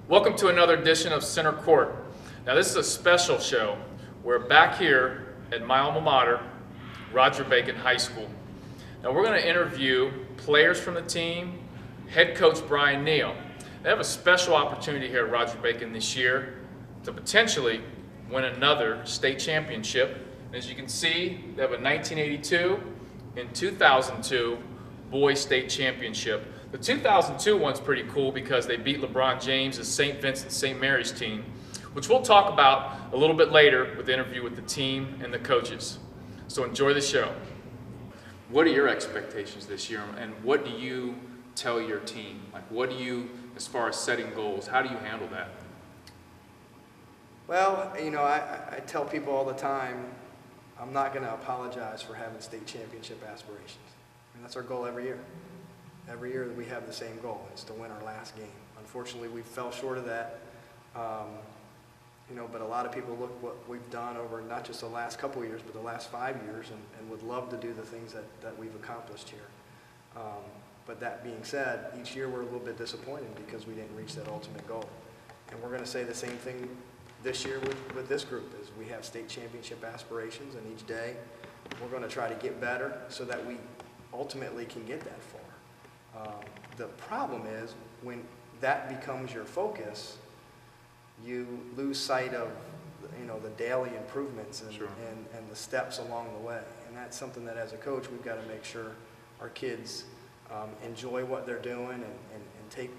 Welcome to another edition of Center Court. Now this is a special show. We're back here at my alma mater, Roger Bacon High School. Now we're going to interview players from the team, head coach Brian Neal. They have a special opportunity here at Roger Bacon this year to potentially win another state championship. And as you can see, they have a 1982 and 2002 boys state championship. The 2002 one's pretty cool because they beat LeBron James' St. Vincent St. Mary's team, which we'll talk about a little bit later with the interview with the team and the coaches. So enjoy the show. What are your expectations this year, and what do you tell your team? Like, what do you, as far as setting goals, how do you handle that? Well, you know, I tell people all the time, I'm not going to apologize for having state championship aspirations. And that's our goal every year. Every year we have the same goal, it's to win our last game. Unfortunately, we fell short of that. You know, but a lot of people look what we've done over not just the last couple of years, but the last 5 years, and would love to do the things that we've accomplished here. But that being said, each year we're a little bit disappointed because we didn't reach that ultimate goal. And we're going to say the same thing this year with this group, is we have state championship aspirations, and each day we're going to try to get better so that we ultimately can get that far. The problem is when that becomes your focus, you lose sight of, you know, the daily improvements and, Sure. and the steps along the way. And that's something that as a coach we've got to make sure our kids enjoy what they're doing and take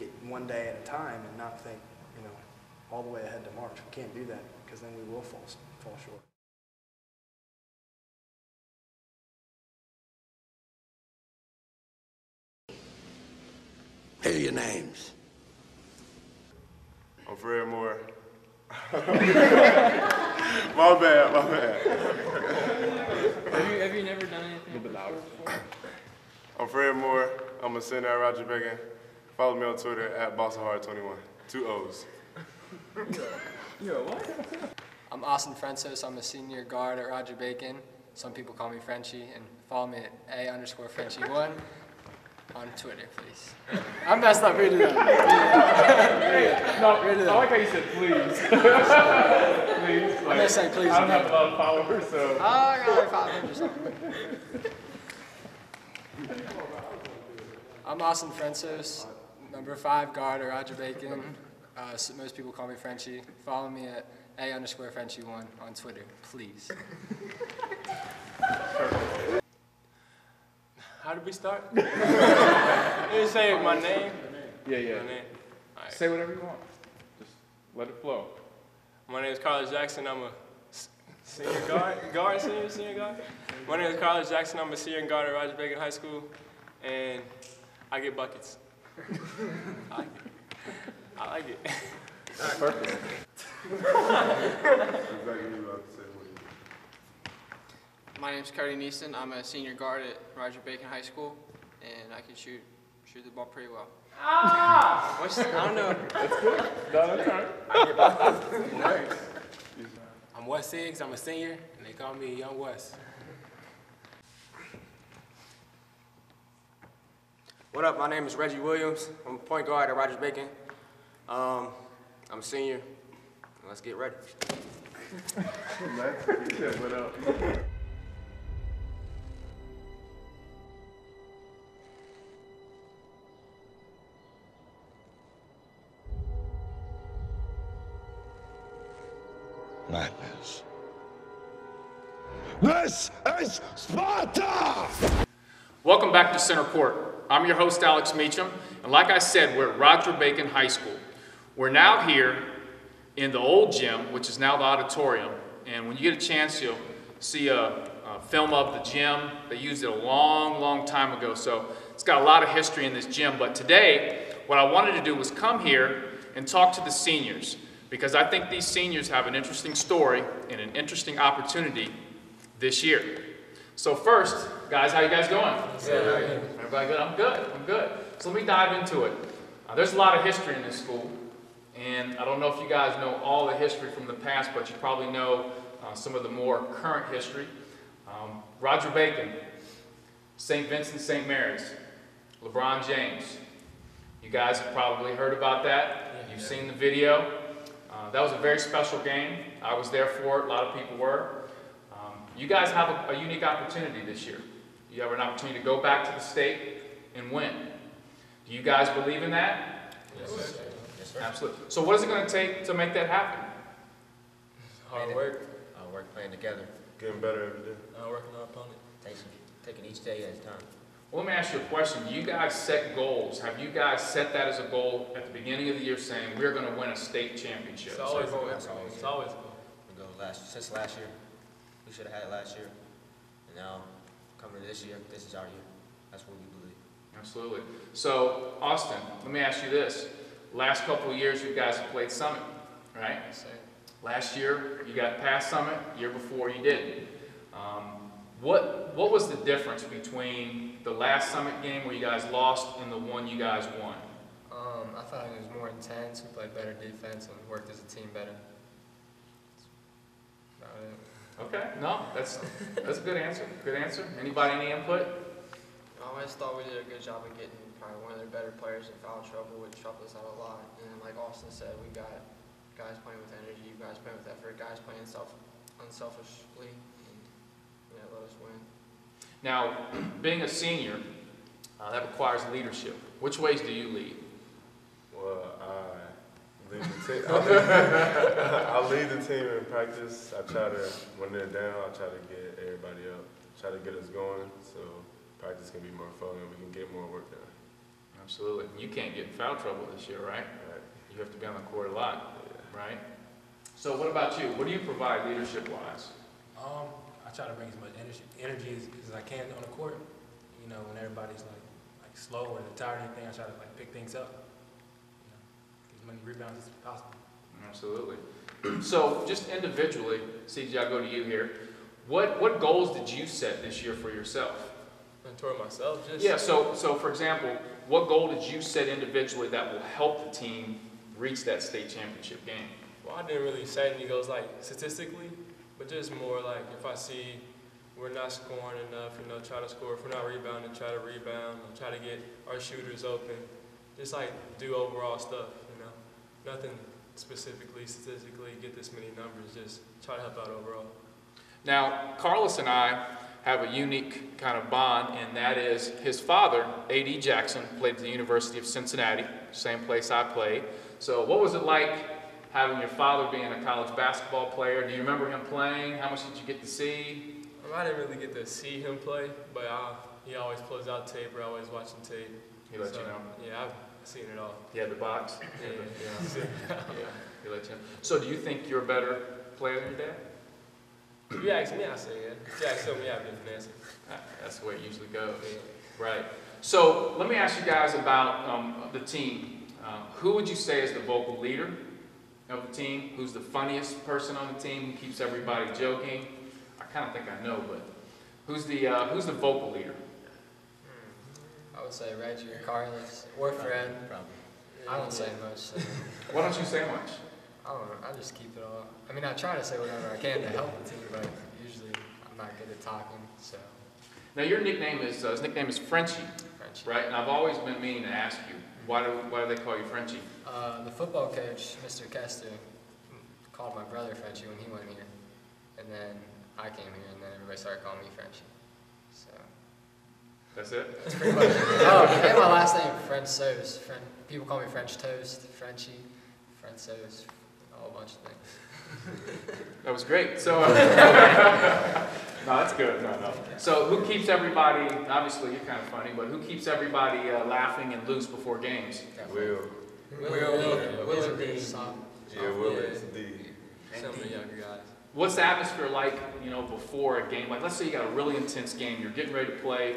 it one day at a time and not think, you know, all the way ahead to March. We can't do that because then we will fall short. Here are your names. I'm Fred Moore. my bad. Have you never done anything before? I'm Fred Moore. I'm a center at Roger Bacon. Follow me on Twitter at BostonHard21. 2 O's. You're what? I'm Austin Francis. I'm a senior guard at Roger Bacon. Some people call me Frenchie, and follow me at A_Frenchie1 on Twitter, please. I messed up. Read it up. I like how you said please. Please. I'm gonna say please. I don't have a lot of followers, so. Oh, I got like 500 something. I'm Austin Francis, number 5 guard at Roger Bacon. Most people call me Frenchie. Follow me at A_Frenchie1 on Twitter, please. How did we start? You didn't say my name? Yeah. My name. All right. Say whatever you want. Just let it flow. My name is Carlos Jackson. I'm a senior guard. Senior guard. My name is Carlos Jackson. I'm a senior guard at Roger Bacon High School, and I get buckets. I like it. Perfect. My name's Cody Neeson. I'm a senior guard at Roger Bacon High School, and I can shoot the ball pretty well. I don't know. That's good. No, that's all right. Nice. I'm Wes Siggs. I'm a senior, and they call me Young Wes. What up? My name is Reggie Williams. I'm a point guard at Roger Bacon. I'm a senior. Let's get ready. What up? Madness. This is Sparta! Welcome back to Center Court. I'm your host, Alex Meacham, and like I said, we're at Roger Bacon High School. We're now here in the old gym, which is now the auditorium, and when you get a chance, you'll see a film of the gym. They used it a long time ago, so it's got a lot of history in this gym. But today, what I wanted to do was come here and talk to the seniors, because I think these seniors have an interesting story and an interesting opportunity this year. So first, guys, how you guys doing? Good. Everybody good? I'm good. So let me dive into it. There's a lot of history in this school, and I don't know if you guys know all the history from the past, but you probably know some of the more current history. Roger Bacon, St. Vincent St. Mary's, LeBron James. You guys have probably heard about that. You you've seen the video. That was a very special game. I was there for it. A lot of people were. You guys have a unique opportunity this year. You have an opportunity to go back to the state and win. Do you guys believe in that? Yes, sir. Yes, sir. Absolutely. So what is it going to take to make that happen? Hard work. Hard work playing together. Getting better every day. Working on our opponent. Taking each day at a time. Well, let me ask you a question. Do you guys set goals? Have you guys set that as a goal at the beginning of the year saying we're going to win a state championship? It's always a goal. That's always It's always a goal. We go since last year. We should have had it last year. And now, coming to this year, this is our year. That's what we believe. Absolutely. So, Austin, let me ask you this. Last couple of years, you guys have played Summit, right? Yes, sir. Last year, you got past Summit. Year before, you didn't. What was the difference between the last Summit game where you guys lost and the one you guys won? I thought it was more intense. We played better defense and worked as a team better. That's about it. Okay, no, that's a good answer. Good answer. Anybody any input? I just thought we did a good job of getting probably one of their better players in foul trouble, which helped us out a lot. And like Austin said, we got guys playing with energy, guys playing with effort, guys playing unselfishly, and let us win. Now, being a senior, that requires leadership. Which ways do you lead? Well, I lead the team. I lead the team in practice. I try to, when they're down, I try to get everybody up, try to get us going so practice can be more fun and we can get more work done. Absolutely. You can't get in foul trouble this year, right? Right. You have to be on the court a lot, Yeah. right? So what about you? What do you provide leadership-wise? I try to bring as much energy as I can on the court. You know, when everybody's like slow or tired or anything, I try to pick things up. Get as many rebounds as possible. Absolutely. So just individually, CJ, I'll go to you here. What goals did you set this year for yourself? And toward myself, just Yeah, so for example, what goal did you set individually that will help the team reach that state championship game? Well, I didn't really set any goals statistically, but just more if I see we're not scoring enough, try to score. If we're not rebounding, try to rebound, try to get our shooters open. Just do overall stuff, Nothing specifically, statistically, get this many numbers, just try to help out overall. Now, Carlos and I have a unique kind of bond, and that is his father, A.D. Jackson, played at the University of Cincinnati, same place I played. So what was it like having your father being a college basketball player? Do you remember him playing? How much did you get to see? I didn't really get to see him play, but he always closed out tape. We're always watching tape. He let you know? Yeah, I've seen it all. He had the box? Yeah. He let you know. So do you think you're a better player than your dad? If you ask me, I say yeah. If you ask me, I've been finessing. That's the way it usually goes. Right. So let me ask you guys about the team. Who would you say is the vocal leader of the team? Who's the funniest person on the team? Who keeps everybody joking? I kind of think I know, but who's the vocal leader? I would say Reggie or Carlos or Fred. Probably. I don't say much. So Why don't you say much? I don't know. I just keep it all. I mean, I try to say whatever I can to help the team, but usually I'm not good at talking. So. Now your nickname is his nickname is Frenchie, Frenchie. right? And I've always been meaning to ask you why do they call you Frenchie? The football coach, Mr. Kester, called my brother Frenchie when he went here, and then I came here, and then everybody started calling me Frenchie. So. That's it? That's pretty much it. Oh, and my last name, French Sauce. People call me French Toast, Frenchie, French Sauce, a whole bunch of things. That was great. So, no, that's good. No. So, who keeps everybody? Obviously, you're kind of funny, but who keeps everybody laughing and loose before games? Will. Will and Dean. Yeah, Will is D. Some of the younger guys. What's the atmosphere like, before a game? Like, let's say you got a really intense game. You're getting ready to play,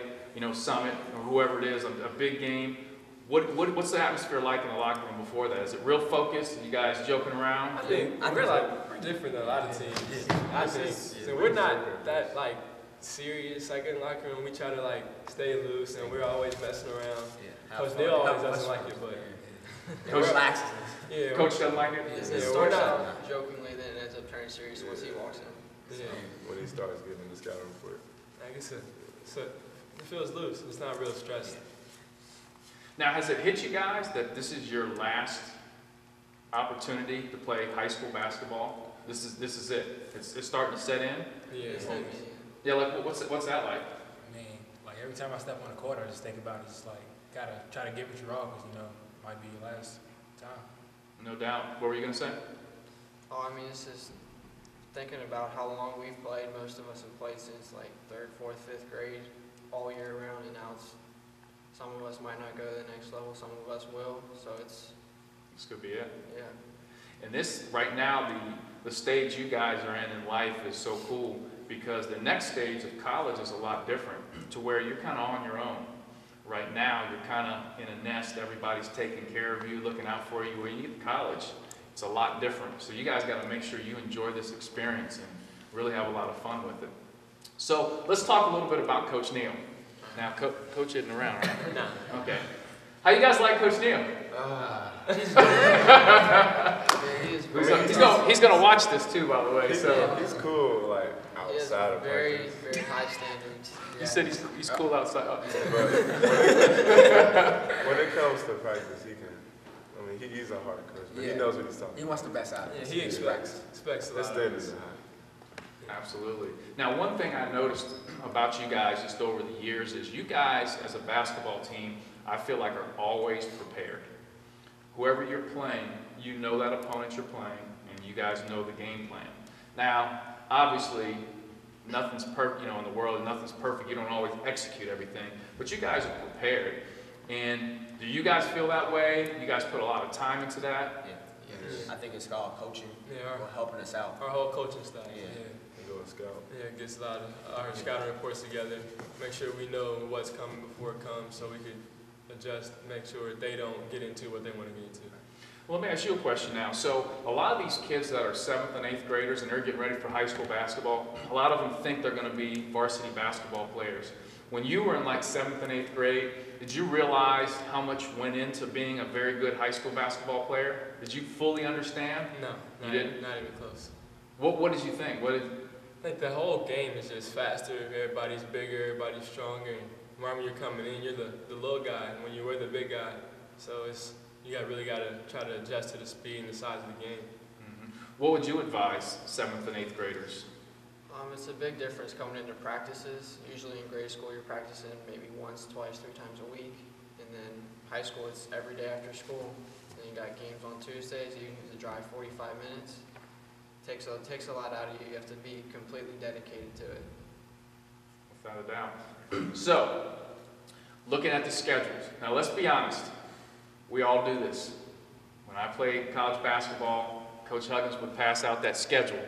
Summit or whoever it is, a big game. What's the atmosphere like in the locker room before that? Is it real focused? Are you guys joking around? I think we're different than a lot of teams. I think so. We're not that serious in the locker room. We try to stay loose, and we're always messing around. Coach Neil always doesn't like it, but Coach relaxes. Yeah, Coach doesn't like it. It starts out jokingly, then it ends up turning serious once he walks in. Yeah. When he starts giving the scouting report. I guess it feels loose. It's not real stressed. Now, has it hit you guys that this is your last opportunity to play high school basketball. This is it. It's starting to set in. Yeah, Yeah, like what's that like? Man, like every time I step on the court, I just think about it. Just like gotta try to get what you're all, because it might be your last time. No doubt. What were you gonna say? Oh, I mean, it's just thinking about how long we've played. Most of us have played since like 3rd, 4th, 5th grade, all year round, and now some of us might not go to the next level, some of us will. So this could be it. Yeah. And this right now, the stage you guys are in life is so cool, because the next stage of college is a lot different, to where you're kind of on your own. Right now, you're kind of in a nest. Everybody's taking care of you, looking out for you. When you get to college, it's a lot different. So you guys got to make sure you enjoy this experience and really have a lot of fun with it. So let's talk a little bit about Coach Neal. Now, Coach isn't around, right? No. Okay. How you guys like Coach Neal? He's gonna watch this too, by the way. So he's cool, like outside of very, practice. very high standards. You said he's cool outside. But when it comes to practice, he can. I mean, he's a hard coach, but he knows what he's talking about. He wants the best out of Yeah, us. he expects a His lot. standards are high. Absolutely. Now, one thing I noticed about you guys just over the years is you guys, as a basketball team, I feel like are always prepared. Whoever you're playing, you know that opponent you're playing, and you guys know the game plan. Now, obviously, nothing's perfect, in the world, nothing's perfect. You don't always execute everything, but you guys are prepared. And do you guys feel that way? You guys put a lot of time into that? Yeah. I think it's called coaching. Yeah, or helping us out. Our whole coaching staff. Yeah. Go and scout. Yeah, gets a lot of our scouting reports together. Make sure we know what's coming before it comes, so we can adjust. Make sure they don't get into what they want to get into. Well, let me ask you a question now. So a lot of these kids that are 7th and 8th graders and they're getting ready for high school basketball, a lot of them think they're going to be varsity basketball players. When you were in like 7th and 8th grade, did you realize how much went into being a very good high school basketball player? Did you fully understand? No, you didn't. Not even close. What did you think? I think the whole game is just faster. Everybody's bigger, everybody's stronger. And when you're coming in, you're the little guy when you were the big guy. So you really got to try to adjust to the speed and the size of the game. Mm-hmm. What would you advise 7th and 8th graders? It's a big difference coming into practices. Usually in grade school, you're practicing maybe once, twice, 3 times a week. And then high school, it's every day after school. Then you got games on Tuesdays. You have to drive 45 minutes. Takes a lot out of you. You have to be completely dedicated to it. Without a doubt. So, looking at the schedules. Now, let's be honest. We all do this. When I played college basketball, Coach Huggins would pass out that schedule.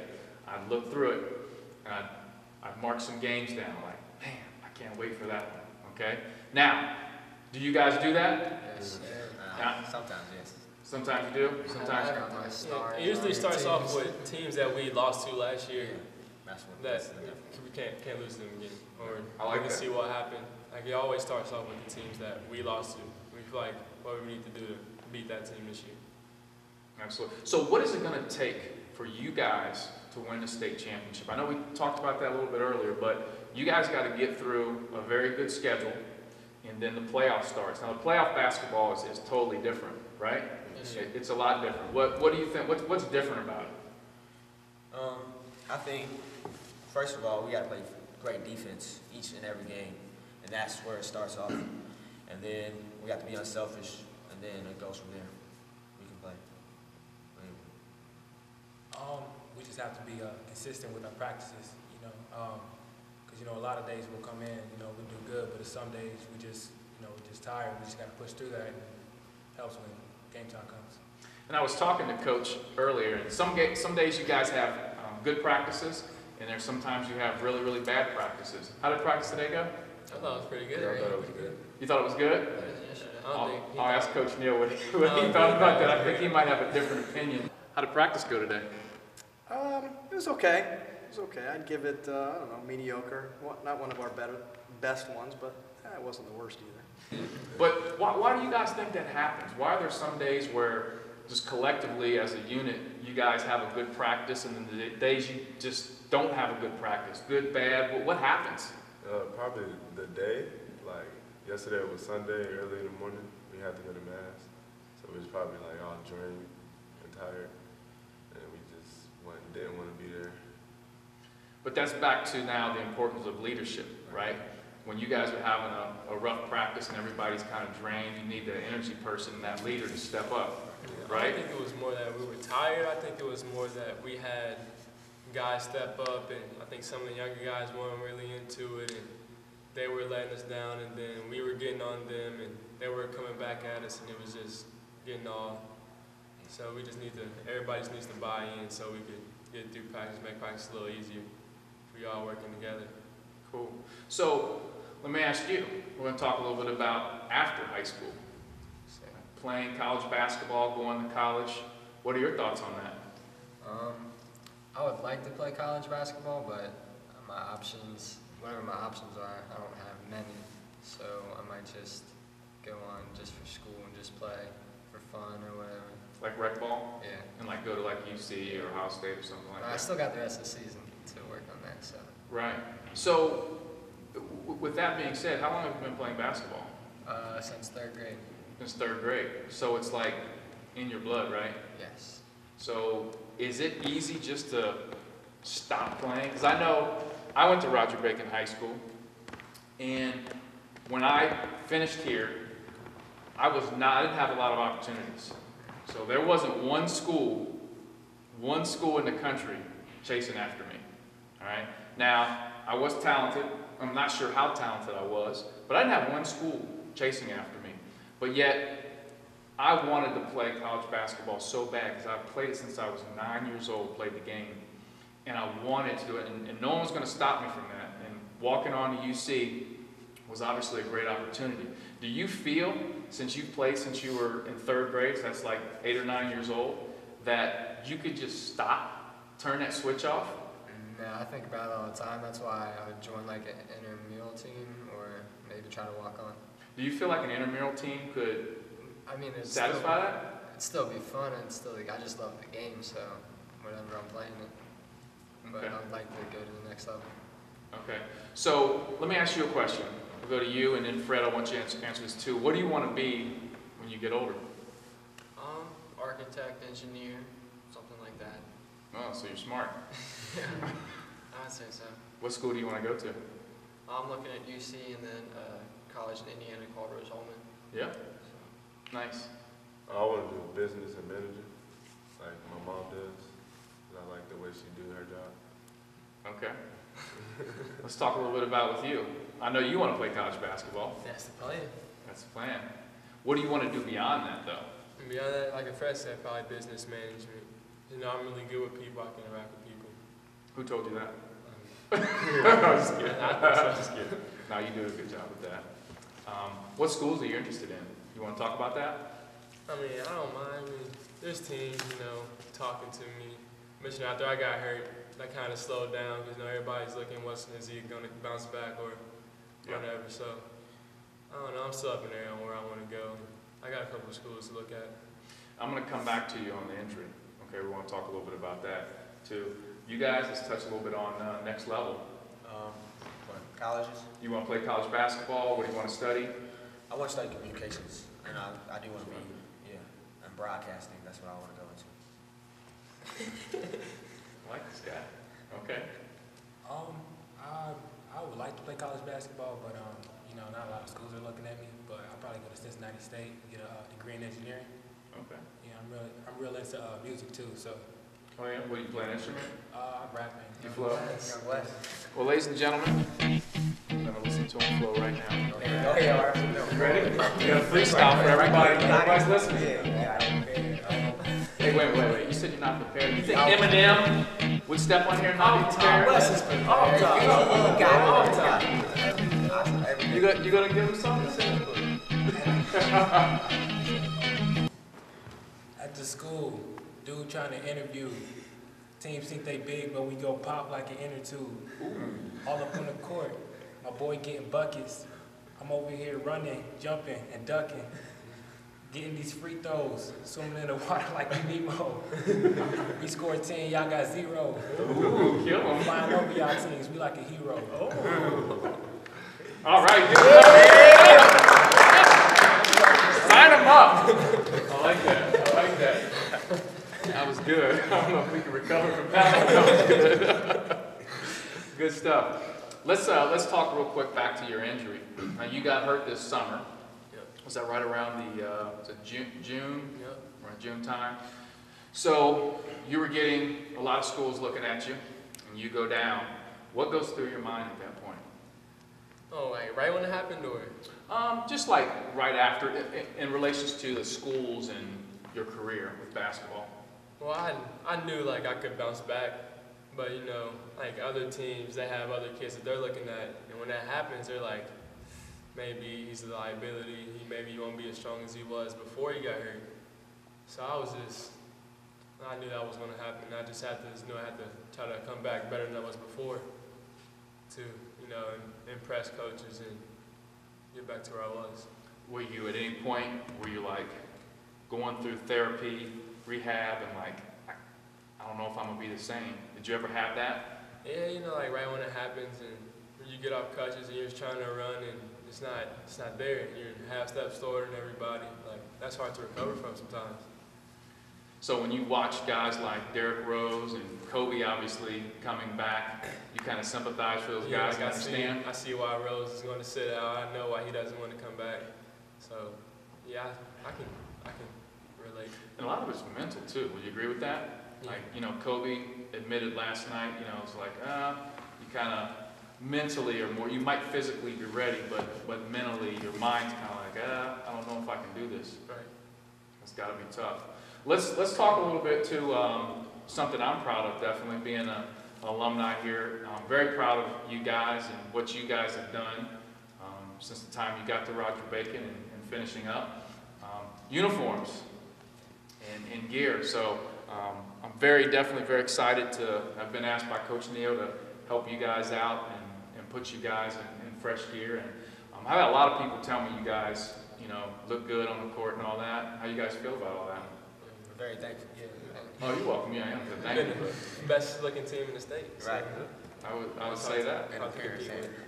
I'd look through it, and I'd mark some games down. Like, man, I can't wait for that one. Okay? Now, do you guys do that? Yes. Sometimes, yes. Sometimes you do. Sometimes. It usually starts off with teams that we lost to last year. That's what. That we can't lose them again, or I like we can that. see what happened. Like it always starts off with the teams that we lost to. We feel like what we need to do to beat that team this year. Absolutely. So what is it going to take for you guys to win the state championship? I know we talked about that a little bit earlier, but you guys got to get through a very good schedule, and then the playoff starts. Now, the playoff basketball is totally different, right? Yes, It's a lot different. What do you think? What's different about it? I think, first of all, we got to play great defense each and every game, and that's where it starts off. And then we got to be unselfish, and then it goes from there. We can play. We just have to be consistent with our practices, because a lot of days we'll come in, we do good, but some days we're just tired. We just got to push through that, and it helps when game time comes. And I was talking to Coach earlier, and some days you guys have good practices, and there's sometimes you have really, really bad practices. How did practice today go? I thought it was pretty good. I thought it was good. You thought it was good? Better than yesterday. I'll ask Coach Neal what he thought about that. I think he might have a different opinion. How did practice go today? It was okay. It was okay. I'd give it, mediocre. Not one of our best ones, but it wasn't the worst either. But why do you guys think that happens? Why are there some days where just collectively as a unit, you guys have a good practice, and then the days you just don't have a good practice? Good, bad, what happens? Probably the day. Like yesterday was Sunday, early in the morning. We had to go to mass, so it was probably like all drained and retired, and we just didn't want to be there. But that's back to now the importance of leadership, right? When you guys are having a rough practice and everybody's kind of drained, you need the energy person, that leader to step up, right? I don't think it was more that we were tired. I think it was more that we had guys step up, and I think some of the younger guys weren't really into it, and they were letting us down, and then we were getting on them, and they were coming back at us, and it was just getting all. So we just everybody just needs to buy in so we could get through practice, make practice a little easier. We all working together. Cool. So let me ask you, we're going to talk a little bit about after high school. Playing college basketball, going to college. What are your thoughts on that? I would like to play college basketball, but my options, whatever my options are, I don't have many. So I might just go on just for school and just play for fun or whatever. Like rec ball? Yeah. And like go to like UC or Ohio State or something like that? I still got the rest of the season to work on that, so. Right. So with that being said, how long have you been playing basketball? Since 3rd grade. Since 3rd grade. So it's like in your blood, right? Yes. So is it easy just to stop playing? Because I know I went to Roger Bacon High School, and when I finished here, I didn't have a lot of opportunities. So there wasn't one school in the country chasing after me. All right. Now I was talented. I'm not sure how talented I was, but I didn't have one school chasing after me. But yet, I wanted to play college basketball so bad because I played it since I was 9 years old, played the game. And I wanted to do it, and no one was going to stop me from that. And walking on to UC was obviously a great opportunity. Do you feel, since you've played since you were in 3rd grade, so that's like 8 or 9 years old, that you could just stop, turn that switch off? Yeah, I think about it all the time. That's why I would join like an intramural team or maybe try to walk on. Do you feel like an intramural team could satisfy that? It'd still be fun, and still like, I just love the game, so whenever I'm playing it. But Okay. I'd like to go to the next level. Okay. So let me ask you a question. We'll go to you, and then Fred, I want you to answer this too. What do you want to be when you get older? Architect, engineer, something like that. Oh, so you're smart. I would say so. What school do you want to go to? I'm looking at UC and then college in Indiana called Rose-Hulman. Yeah. Nice. I want to do business and management, like my mom does. I like the way she do her job. Okay. Let's talk a little bit about with you. I know you want to play college basketball. That's the plan. That's the plan. What do you want to do beyond that, though? And beyond that, like Fred said, probably business management. You know, I'm really good with people. I can interact with people. Who told you that? I'm just kidding. I'm just kidding. No, you do a good job with that. What schools are you interested in? You want to talk about that? I mean, I don't mind. I mean, there's teams, you know, talking to me. Mentioned after I got hurt, that kind of slowed down because, you know, everybody's looking, is he going to bounce back or whatever. So, I don't know. I'm still up in the air on where I want to go. I got a couple of schools to look at. I'm going to come back to you on the injury. Okay, we want to talk a little bit about that, too. You guys, let's touch a little bit on next level. Colleges? You want to play college basketball? What do you want to study? I want to study communications, and I do want to be, and broadcasting. That's what I want to go into. I like this guy. Okay. I would like to play college basketball, but you know, not a lot of schools are looking at me. But I'll probably go to Cincinnati State, get a degree in engineering. Okay. Yeah, I'm real into music too. So. Oh yeah. What do you play an instrument? I'm rapping. You flow? Young West. Well, ladies and gentlemen, I'm going to listen to him flow right now. Oh, you are. You ready? We got a freestyle for everybody. Everybody's listening. Hey, wait. You said you're not prepared. You think Eminem would step on here and not be prepared? Off top. You gonna give him something? At the school, dude trying to interview. Teams think they big, but we go pop like an inner tube. All up on the court, my boy getting buckets. I'm over here running, jumping, and ducking. Getting these free throws, swimming in the water like Nemo. We scored 10, y'all got 0. Ooh, kill him. Flying over y'all teams, we like a hero. All right, sign him up. I like that. recover from that. That was good. Good stuff. Let's talk real quick back to your injury. Now, you got hurt this summer. Yep. Was that right around the was it June? Yep. Around June time. So you were getting a lot of schools looking at you, and you go down. What goes through your mind at that point? Oh, like right when it happened, or? Just like right after, in relations to the schools and your career with basketball. Well, I knew like I could bounce back, but you know, like other teams, they have other kids that they're looking at, and when that happens, they're like, maybe he's a liability. Maybe he won't be as strong as he was before he got hurt. So I knew that was going to happen. I just had to I had to try to come back better than I was before, to impress coaches and get back to where I was. Were you at any point, were you like going through therapy, rehab, and like, I don't know if I'm going to be the same? Did you ever have that? Yeah, like right when it happens and when you get off crutches and you're just trying to run and it's not there and you're half step slower than everybody. Like, that's hard to recover from sometimes. So when you watch guys like Derrick Rose and Kobe obviously coming back, you kind of sympathize for those guys and understand? I see why Rose is going to sit out. I know why he doesn't want to come back. So, yeah, I can relate. And a lot of it's mental too. Would you agree with that? Yeah. Like, Kobe admitted last night, it's like, you kind of mentally or more, you might physically be ready, but mentally your mind's kind of like, I don't know if I can do this. Right. It's got to be tough. Let's talk a little bit to something I'm proud of, definitely being an alumni here. I'm very proud of you guys and what you guys have done since the time you got to Roger Bacon and finishing up. Uniforms and gear. So I'm definitely very excited to have been asked by Coach Neal to help you guys out and put you guys in fresh gear. And I've had a lot of people tell me you guys, look good on the court and all that. How you guys feel about all that? We're very thankful. Yeah. Oh, you're welcome. Yeah, I am. Thank you. Best looking team in the state. Right. I would say that. And appearance.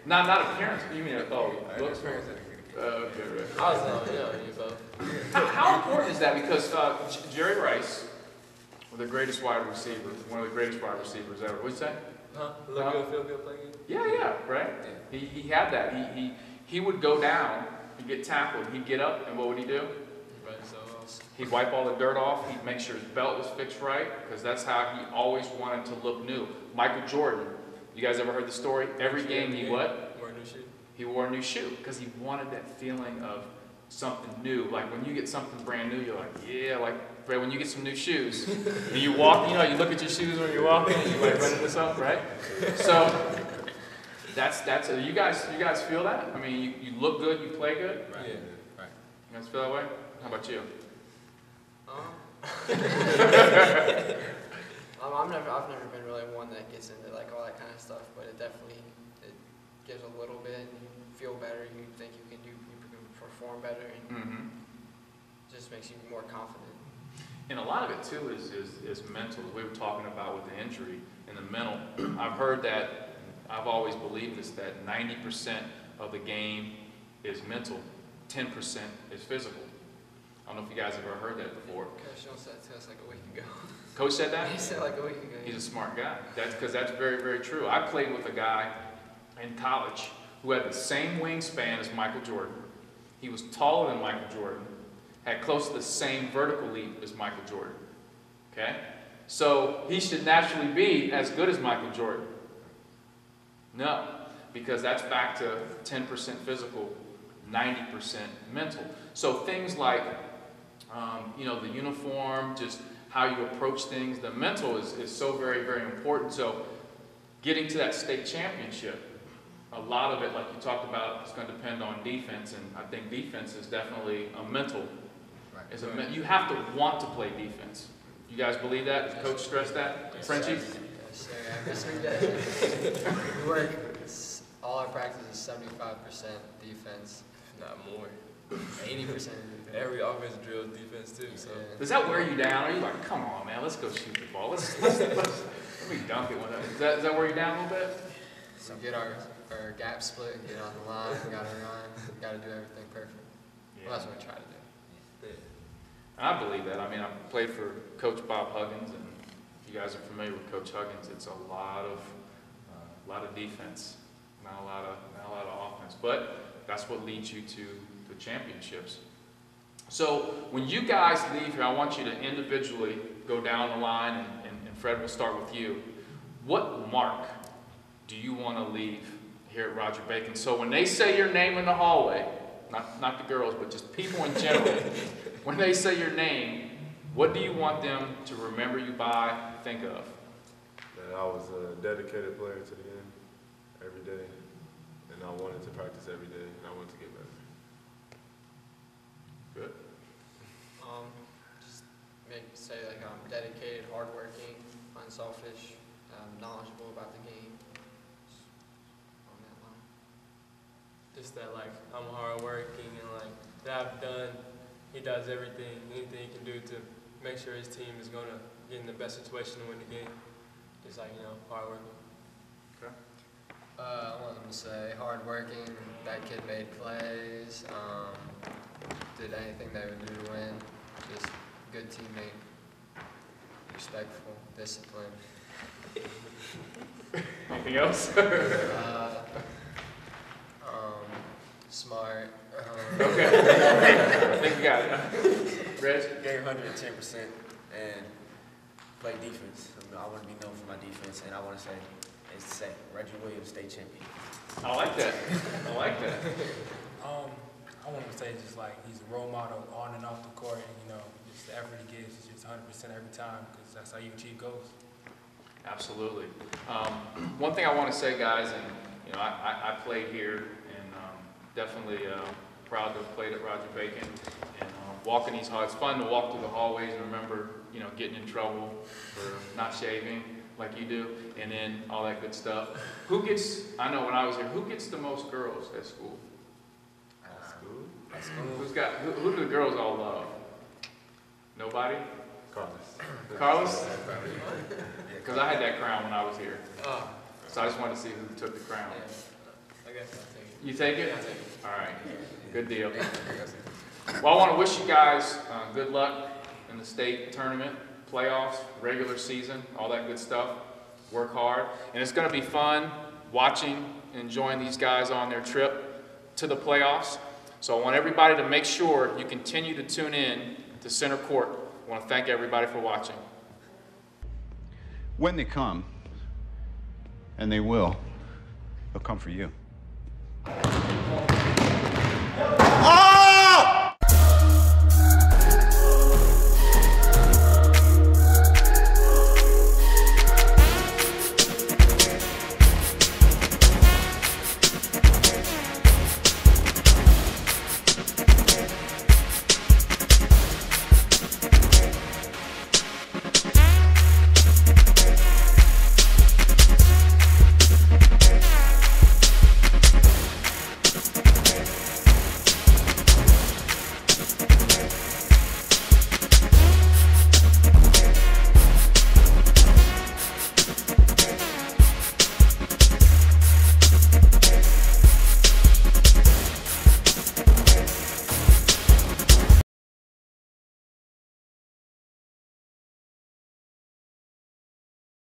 Not appearance. You mean looks? Appearance. Okay, right. I was you both. How important is that? Because Jerry Rice, the greatest wide receiver, one of the greatest wide receivers ever. What'd you say? Look good, feel good, play good. Yeah, right. He had that. He would go down, he'd get tackled, he'd get up, and what would he do? Right, so He'd wipe all the dirt off. He'd make sure his belt was fixed right, because that's how he always wanted to look new. Michael Jordan, you guys ever heard the story? Every game he what? Wore a new shoe. He wore a new shoe because he wanted that feeling of something new. Like when you get something brand new, you're like, yeah, like right, when you get some new shoes. And you walk, you look at your shoes when you're walking, and you're like running this up, right? So that's you guys feel that? I mean, you look good, you play good? Right. Yeah. Right. You guys feel that way? How about you? I've never been really one that gets into like all that kind of stuff, but it gives a little bit, and you feel better. You think you can perform better, and just makes you more confident. And a lot of it too is mental. We were talking about with the injury and the mental. I've heard that. I've always believed this, that 90% of the game is mental, 10% is physical. I don't know if you guys have ever heard that before. Coach Jones said to us like a week ago. Coach said that? He said like a week ago. He's a smart guy. That's because that's very, very true. I played with a guy in college who had the same wingspan as Michael Jordan. He was taller than Michael Jordan, had close to the same vertical leap as Michael Jordan. Okay? So he should naturally be as good as Michael Jordan. No, because that's back to 10% physical, 90% mental. So things like, the uniform, just how you approach things, the mental is so very, very important. So getting to that state championship, a lot of it, like you talked about, is going to depend on defense, and I think defense is definitely a mental. Right. You have to want to play defense. You guys believe that? Does Coach stress that? Yes, Frenchie? Yes, sir. I guess we did. We work, all our practice is 75% defense. Not more. 80% defense. Every offense drills defense too. So Does that wear you down? Are you like, come on, man, let's go shoot the ball. Let me dunk it. Does that wear you down a little bit? So get our gap split, get on the line, gotta run, gotta do everything perfect. Yeah. Well, that's what we try to do. And I believe that. I mean, I played for Coach Bob Huggins, and you guys are familiar with Coach Huggins, it's a lot of defense, not a lot of offense. But that's what leads you to the championships. So when you guys leave here, I want you to individually go down the line, and Fred, will start with you. What mark do you want to leave here at Roger Bacon? So when they say your name in the hallway, not the girls, but just people in general, when they say your name, what do you want them to remember you by, think of? That I was a dedicated player to the end, every day, and I wanted to practice every day, and I wanted to get better. Good. Just say like I'm dedicated, hardworking, unselfish, knowledgeable about the game. On that line. Just that like I'm hardworking and like that he does anything he can do to make sure his team is gonna get in the best situation to win the game. Just like, hardworking. Okay. I want them to say hardworking, that kid made plays, did anything they would do to win, just good teammate, respectful, disciplined. Anything else? Smart. Okay. I think you got it. Reg? Gave 110% and play defense. I want to be known for my defense, and I want to say Reggie Williams, state champion. I like that. I like that. I want to say just like he's a role model on and off the court, and just the effort he gives is just 100% every time, because that's how you achieve goals. Absolutely. One thing I want to say, guys, and I played here, and definitely proud to have played at Roger Bacon. And walking these halls, it's fun to walk through the hallways and remember, getting in trouble for not shaving like you do, and then all that good stuff. I know when I was here, who gets the most girls at school? Who do the girls all love? Nobody? Carlos. Carlos? Because I had that crown when I was here. So I just wanted to see who took the crown. I guess I'll take it. You take it? Yeah, I'll take it. All right. Good deal. Well, I want to wish you guys good luck in the state tournament, playoffs, regular season, all that good stuff. Work hard. And it's going to be fun watching and enjoying these guys on their trip to the playoffs. So I want everybody to make sure you continue to tune in to Center Court. I want to thank everybody for watching. When they come, and they will, they'll come for you.